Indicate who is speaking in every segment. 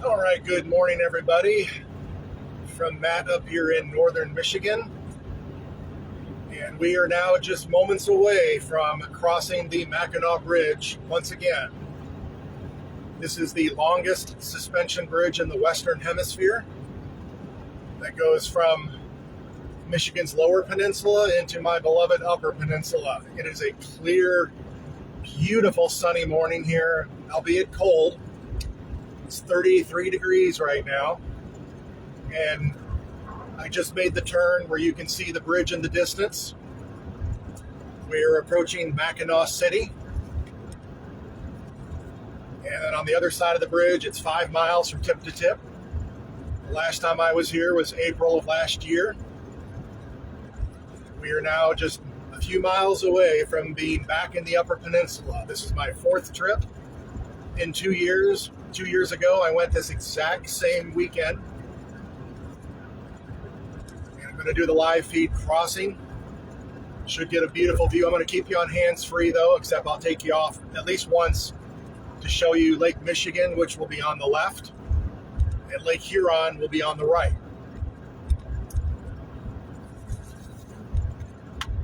Speaker 1: All right, good morning, everybody. From Matt up here in northern Michigan. And we are now just moments away from crossing the Mackinac Bridge once again. This is the longest suspension bridge in the Western Hemisphere that goes from Michigan's Lower Peninsula into my beloved Upper Peninsula. It is a clear, beautiful sunny morning here, albeit cold. It's 33 degrees right now, and I just made the turn where you can see the bridge in the distance. We're approaching Mackinaw City, and then on the other side of the bridge, it's 5 miles from tip to tip. The last time I was here was April of last year. We are now just a few miles away from being back in the Upper Peninsula. This is my fourth trip in 2 years. 2 years ago, I went this exact same weekend. And I'm going to do the live feed crossing. Should get a beautiful view. I'm going to keep you on hands-free, though, except I'll take you off at least once to show you Lake Michigan, which will be on the left, and Lake Huron will be on the right.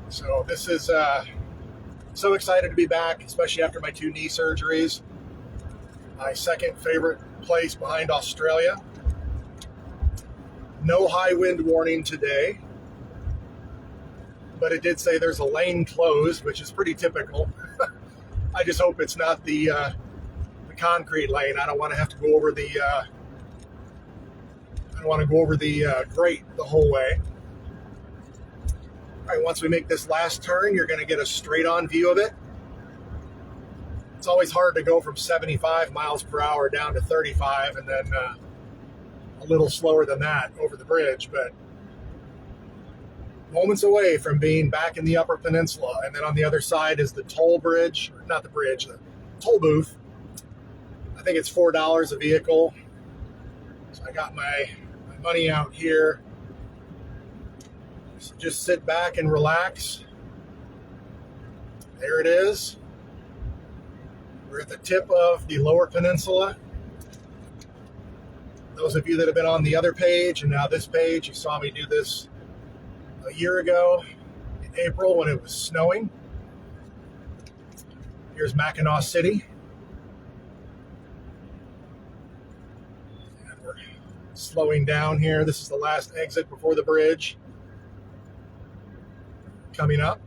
Speaker 1: So this is so excited to be back, especially after my 2 knee surgeries. My second favorite place behind Australia. No high wind warning today, but it did say there's a lane closed, which is pretty typical. I just hope it's not the concrete lane. I don't want to have to go over the grate the whole way. All right, once we make this last turn, you're going to get a straight-on view of it. It's always hard to go from 75 miles per hour down to 35 and then a little slower than that over the bridge, but moments away from being back in the Upper Peninsula. And then on the other side is the toll bridge, not the bridge, the toll booth. I think it's $4 a vehicle. So I got my money out here. So just sit back and relax. There it is. We're at the tip of the Lower Peninsula. Those of you that have been on the other page and now this page, you saw me do this a year ago in April when it was snowing. Here's Mackinaw City. And we're slowing down here. This is the last exit before the bridge. Coming up.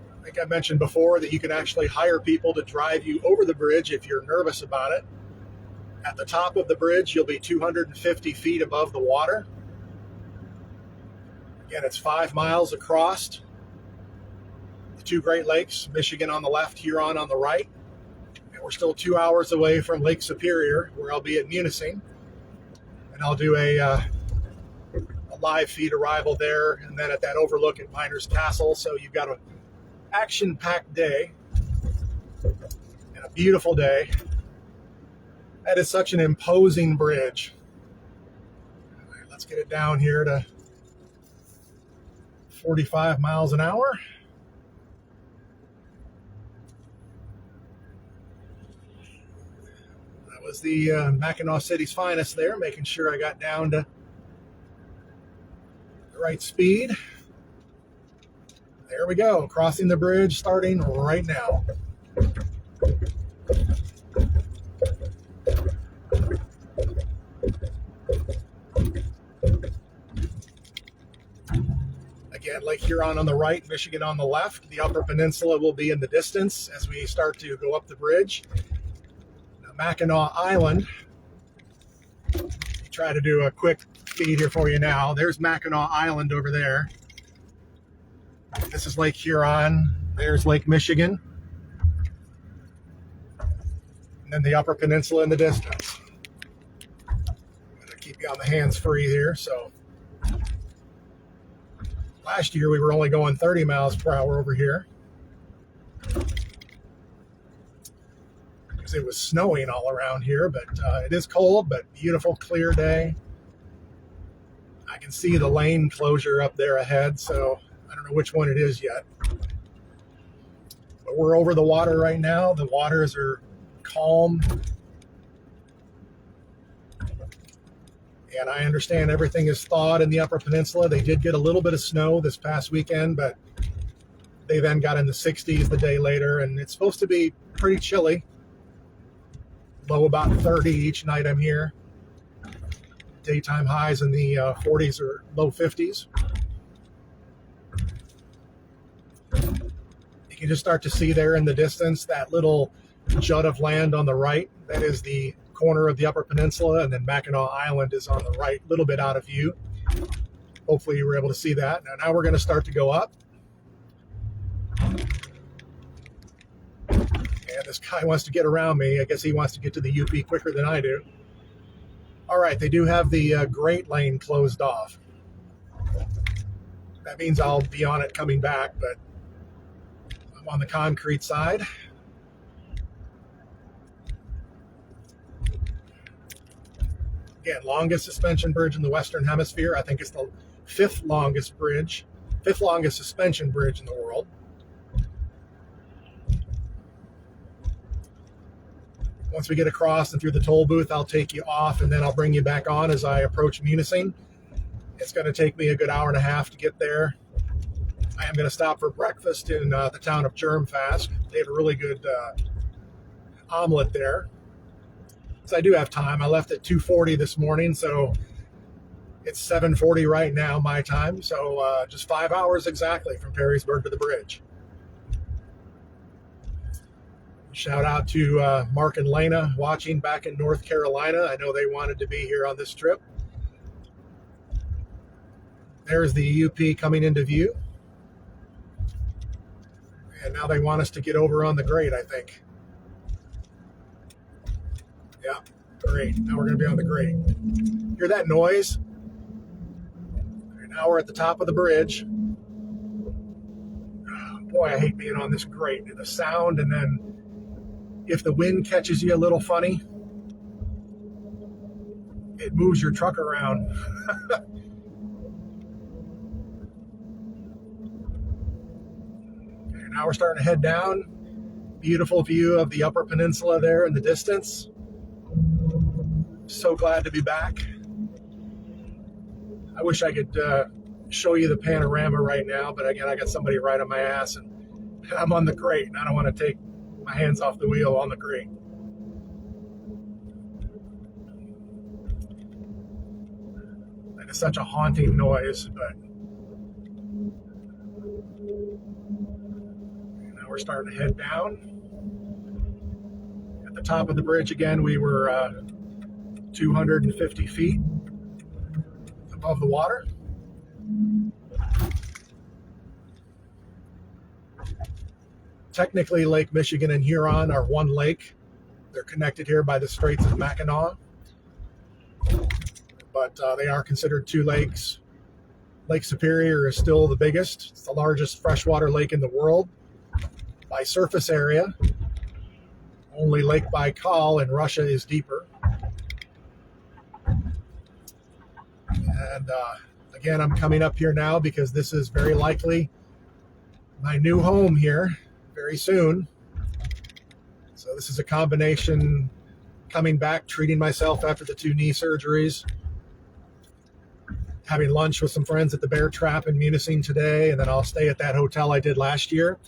Speaker 1: I think I mentioned before that you can actually hire people to drive you over the bridge if you're nervous about it. At the top of the bridge, you'll be 250 feet above the water. Again, it's 5 miles across the 2 Great Lakes, Michigan on the left, Huron on the right. And we're still 2 hours away from Lake Superior, where I'll be at Ignace. And I'll do a live feed arrival there, and then at that overlook at Miners Castle. So you've got a action-packed day and a beautiful day. That is such an imposing bridge. All right, let's get it down here to 45 miles an hour. That was the Mackinaw City's finest there, making sure I got down to the right speed. There we go, crossing the bridge starting right now. Again, Lake Huron on the right, Michigan on the left. The Upper Peninsula will be in the distance as we start to go up the bridge. Now, Mackinac Island. Try to do a quick feed here for you now. There's Mackinac Island over there. This is Lake Huron. There's Lake Michigan. And then the Upper Peninsula in the distance. I'm going to keep you on the hands-free here. So last year we were only going 30 miles per hour over here because it was snowing all around here, but it is cold, but beautiful, clear day. I can see the lane closure up there ahead, so I don't know which one it is yet. But we're over the water right now. The waters are calm. And I understand everything is thawed in the Upper Peninsula. They did get a little bit of snow this past weekend, but they then got in the 60s the day later, and it's supposed to be pretty chilly. Low about 30 each night I'm here. Daytime highs in the 40s or low 50s. You can just start to see there in the distance that little jut of land on the right. That is the corner of the Upper Peninsula, and then Mackinac Island is on the right, a little bit out of view. Hopefully you were able to see that. Now we're going to start to go up. And this guy wants to get around me. I guess he wants to get to the UP quicker than I do. All right, they do have the Great Lane closed off. That means I'll be on it coming back, but I'm on the concrete side. Again, longest suspension bridge in the Western Hemisphere. I think it's the fifth longest suspension bridge in the world. Once we get across and through the toll booth, I'll take you off, and then I'll bring you back on as I approach Munising. It's going to take me a good hour and a half to get there. I am going to stop for breakfast in the town of Germfast. They have a really good omelet there. So I do have time. I left at 2:40 this morning, so it's 7:40 right now, my time. So just 5 hours exactly from Perrysburg to the bridge. Shout out to Mark and Lena watching back in North Carolina. I know they wanted to be here on this trip. There's the UP coming into view. And now they want us to get over on the grade, I think. Yeah, great. Now we're going to be on the grade. Hear that noise? Okay, now we're at the top of the bridge. Oh, boy, I hate being on this grade. The sound, and then if the wind catches you a little funny, it moves your truck around. Okay, now we're starting to head down. Beautiful view of the Upper Peninsula there in the distance. So glad to be back. I wish I could show you the panorama right now, but again, I got somebody right on my ass, and I'm on the grate, and I don't want to take my hands off the wheel on the grate. That is such a haunting noise, but now we're starting to head down. At the top of the bridge again, we were 250 feet above the water. Technically, Lake Michigan and Huron are one lake. They're connected here by the Straits of Mackinac, but they are considered two lakes. Lake Superior is still the biggest. It's the largest freshwater lake in the world by surface area. Only Lake Baikal in Russia is deeper. And again, I'm coming up here now because this is very likely my new home here very soon. So this is a combination coming back, treating myself after the 2 knee surgeries, having lunch with some friends at the Bear Trap in Munising today, and then I'll stay at that hotel I did last year.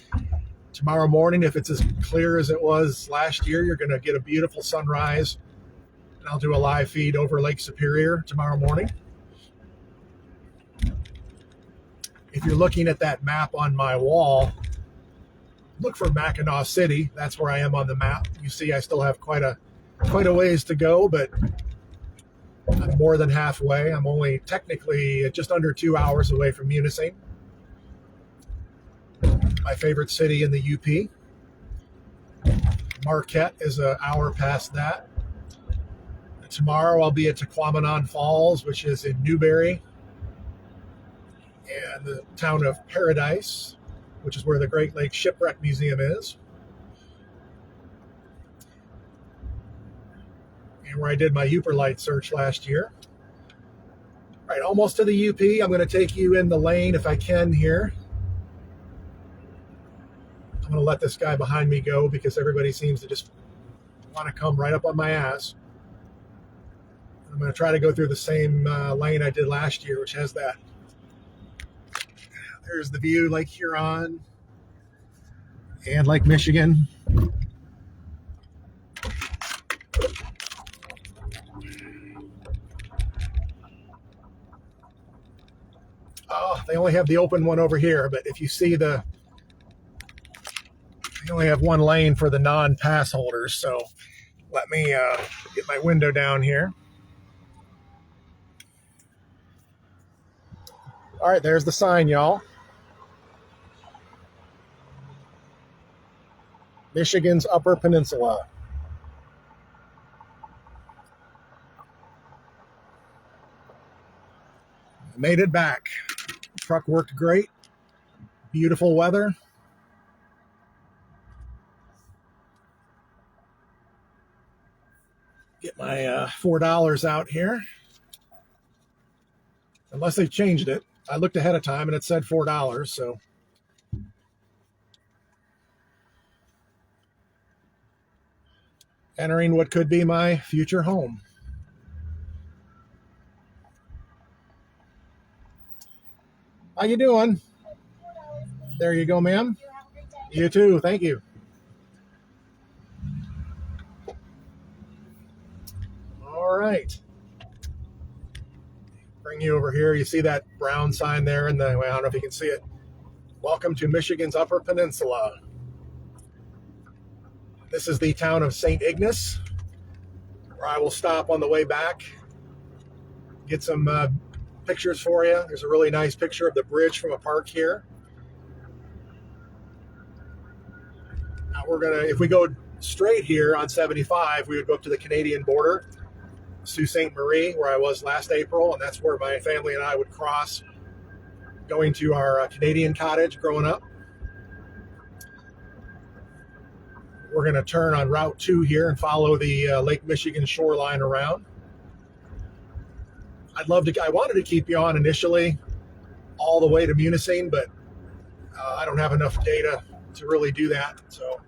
Speaker 1: Tomorrow morning, if it's as clear as it was last year, you're going to get a beautiful sunrise, and I'll do a live feed over Lake Superior tomorrow morning. If you're looking at that map on my wall, look for Mackinaw City. That's where I am on the map. You see I still have quite a ways to go, but I'm more than halfway. I'm only technically just under 2 hours away from Munising, my favorite city in the UP. Marquette is an hour past that. And tomorrow I'll be at Tequamanon Falls, which is in Newberry, and the town of Paradise, which is where the Great Lakes Shipwreck Museum is, and where I did my Uperlite search last year. All right, almost to the UP. I'm going to take you in the lane if I can here. I'm going to let this guy behind me go because everybody seems to just want to come right up on my ass. I'm going to try to go through the same lane I did last year, which has that. There's the view, Lake Huron and Lake Michigan. Oh, they only have the open one over here, but if you see they only have one lane for the non-pass holders. So let me get my window down here. All right, there's the sign, y'all. Michigan's Upper Peninsula. I made it back. Truck worked great. Beautiful weather. Get my $4 out here. Unless they've changed it. I looked ahead of time and it said $4, so. Entering what could be my future home. How you doing? There you go, ma'am. You too. Thank you. All right. Bring you over here. You see that brown sign there in the, well, I don't know if you can see it. Welcome to Michigan's Upper Peninsula. This is the town of St. Ignace, where I will stop on the way back, get some pictures for you. There's a really nice picture of the bridge from a park here. Now we're gonna, if we go straight here on 75, we would go up to the Canadian border, Sault Ste. Marie, where I was last April, and that's where my family and I would cross, going to our Canadian cottage growing up. We're going to turn on Route 2 here and follow the Lake Michigan shoreline around. I wanted to keep you on initially all the way to Munising, but I don't have enough data to really do that. So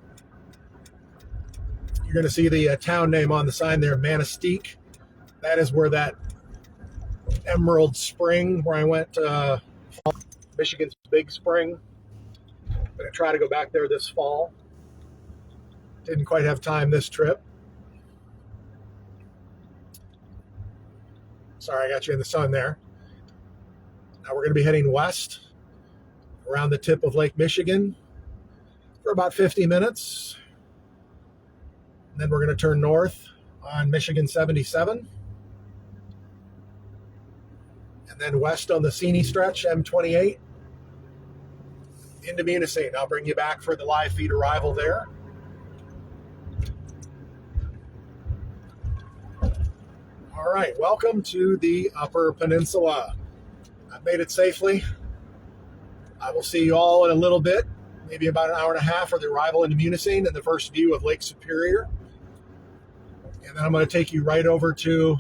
Speaker 1: you're going to see the town name on the sign there, Mackinac. That is where that Emerald Spring, where I went, Michigan's big spring. I'm going to try to go back there this fall. Didn't quite have time this trip. Sorry, I got you in the sun there. Now we're going to be heading west around the tip of Lake Michigan for about 50 minutes. And then we're going to turn north on Michigan 77. And then west on the Seney stretch, M28, into Munising. I'll bring you back for the live feed arrival there. All right, welcome to the Upper Peninsula. I've made it safely. I will see you all in a little bit, maybe about an hour and a half for the arrival into Munising and the first view of Lake Superior. And then I'm going to take you right over to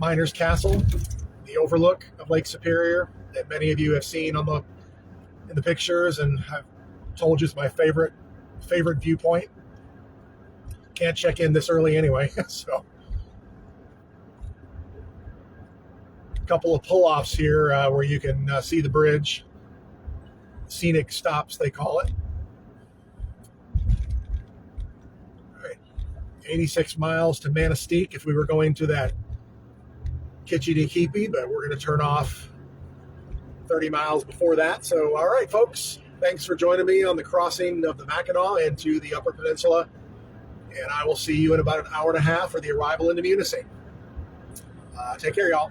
Speaker 1: Miner's Castle, the overlook of Lake Superior that many of you have seen in the pictures, and I've told you is my favorite viewpoint. Can't check in this early anyway, so. Couple of pull-offs here where you can see the bridge. Scenic stops, they call it. All right, 86 miles to Mackinac if we were going to that Kitchity-Keepy, but we're going to turn off 30 miles before that. So, all right, folks, thanks for joining me on the crossing of the Mackinaw into the Upper Peninsula, and I will see you in about an hour and a half for the arrival into Munising. Take care, y'all.